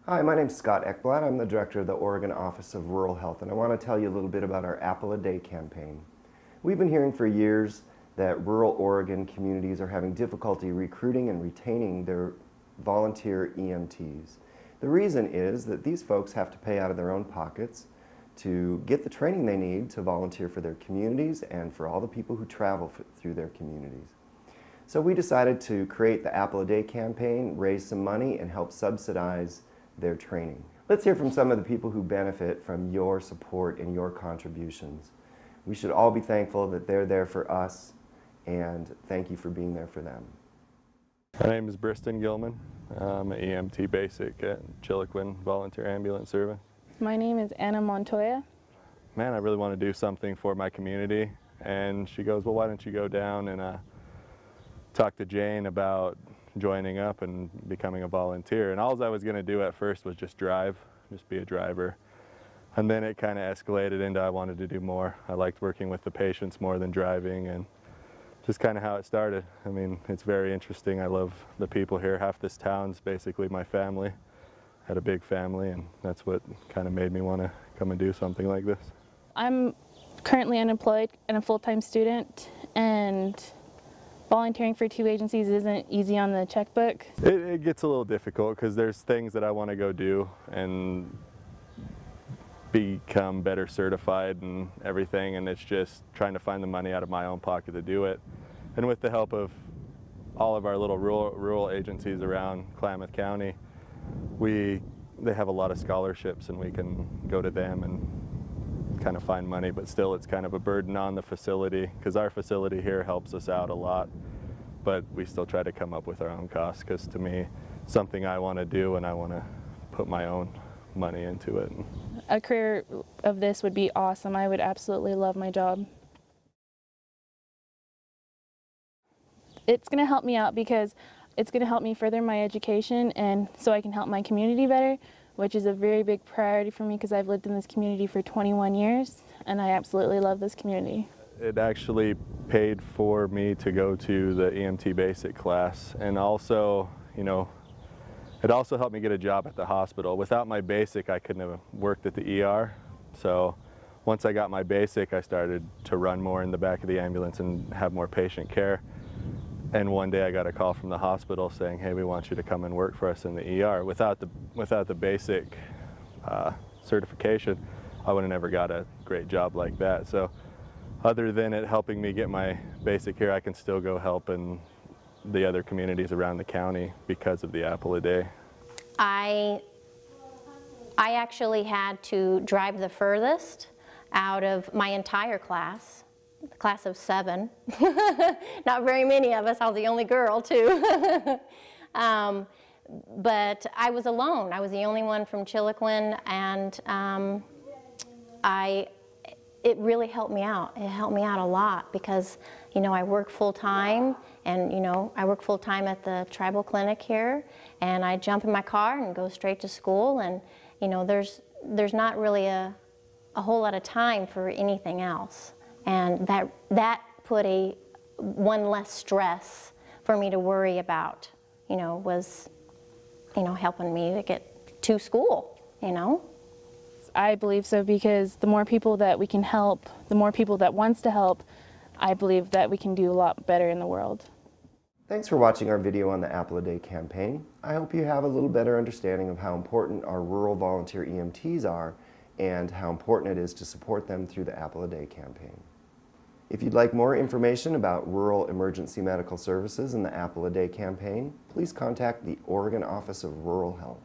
Hi, my name is Scott Ekblad. I'm the director of the Oregon Office of Rural Health, and I want to tell you a little bit about our Apple a Day campaign. We've been hearing for years that rural Oregon communities are having difficulty recruiting and retaining their volunteer EMTs. The reason is that these folks have to pay out of their own pockets to get the training they need to volunteer for their communities and for all the people who travel through their communities. So we decided to create the Apple a Day campaign, raise some money, and help subsidize their training. Let's hear from some of the people who benefit from your support and your contributions. We should all be thankful that they're there for us, and thank you for being there for them. My name is Briston Gilman. I'm an EMT basic at Chiloquin Volunteer Ambulance Service. My name is Anna Montoya. Man, I really want to do something for my community, and she goes, well, why don't you go down and talk to Jane about joining up and becoming a volunteer. And all I was going to do at first was just drive, just be a driver. And then it kind of escalated into I wanted to do more. I liked working with the patients more than driving, and just kind of how it started. I mean, it's very interesting. I love the people here. Half this town's basically my family. I had a big family, and that's what kind of made me want to come and do something like this. I'm currently unemployed and a full-time student, and volunteering for 2 agencies isn't easy on the checkbook. It gets a little difficult because there's things that I want to go do and become better certified and everything, and it's just trying to find the money out of my own pocket to do it. And with the help of all of our little rural agencies around Klamath County, they have a lot of scholarships, and we can go to them and kind of find money, but still it's kind of a burden on the facility because our facility here helps us out a lot, but we still try to come up with our own costs because to me, something I want to do and I want to put my own money into it. A career of this would be awesome. I would absolutely love my job. It's going to help me out because it's going to help me further my education, and so I can help my community better, which is a very big priority for me because I've lived in this community for 21 years and I absolutely love this community. It actually paid for me to go to the EMT basic class, and also, you know, it also helped me get a job at the hospital. Without my basic, I couldn't have worked at the ER. So once I got my basic, I started to run more in the back of the ambulance and have more patient care. And one day I got a call from the hospital saying, hey, we want you to come and work for us in the ER. Without the basic certification, I would have never got a great job like that. So other than it helping me get my basic here, I can still go help in the other communities around the county because of the Apple a Day. I actually had to drive the furthest out of my entire class. Class of 7. Not very many of us. I was the only girl too. But I was alone. I was the only one from Chiloquin, and it really helped me out. It helped me out a lot because, you know, I work full-time, and, you know, I work full-time at the tribal clinic here, and I jump in my car and go straight to school, and, you know, there's not really a whole lot of time for anything else. And that put one less stress for me to worry about, you know, was, you know, helping me to get to school, you know. I believe so because the more people that we can help, the more people that wants to help, I believe that we can do a lot better in the world. Thanks for watching our video on the Apple a Day campaign. I hope you have a little better understanding of how important our rural volunteer EMTs are and how important it is to support them through the Apple a Day campaign. If you'd like more information about rural emergency medical services and the Apple a Day campaign, please contact the Oregon Office of Rural Health.